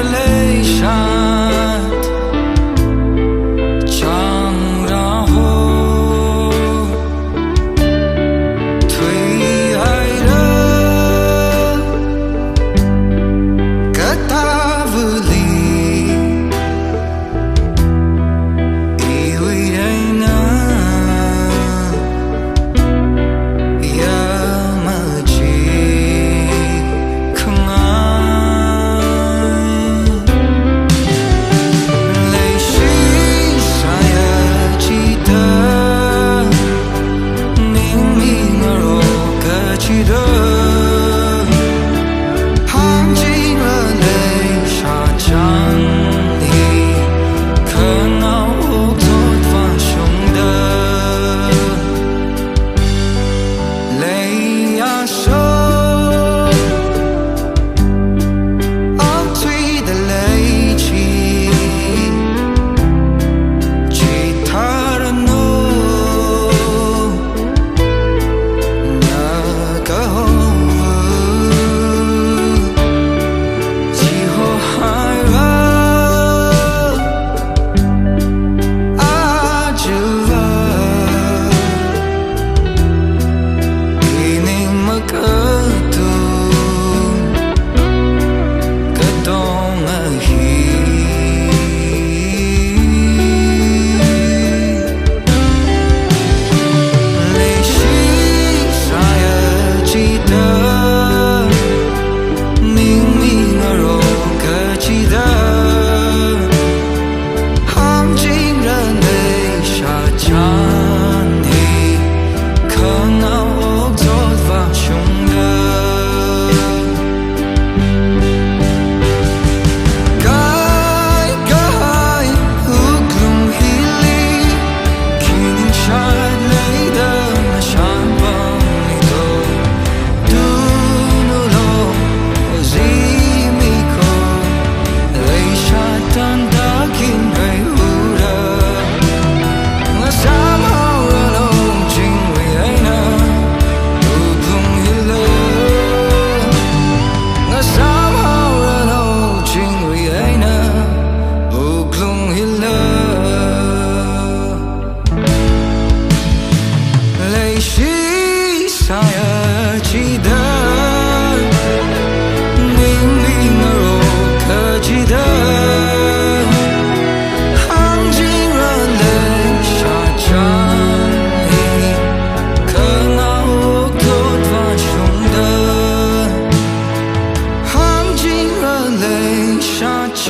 的泪沙长，然后推爱的个大屋里，以为爱那呀么近，可爱泪水沙也记得，明明而我可记得，含进了泪沙将你，可恼我做翻胸的泪呀手，醉的泪泣，其他的怒，那个后气候海热啊就ini magkatu katong ahi泪水沙也记得，明明而我可记得，含进了泪沙将你，可恼我做翻胸的。该乌空稀里，停下泪的那山崩里头，嘟噜噜，我是米口，泪沙淡淡金瑞乌的，我三号人哦，今为爱呢，乌空稀了，我三号人哦，今为爱呢，乌空稀了。泪水沙也记得，明明而我可记得，含进了泪沙将你，可恼我做翻胸的，含进了泪沙将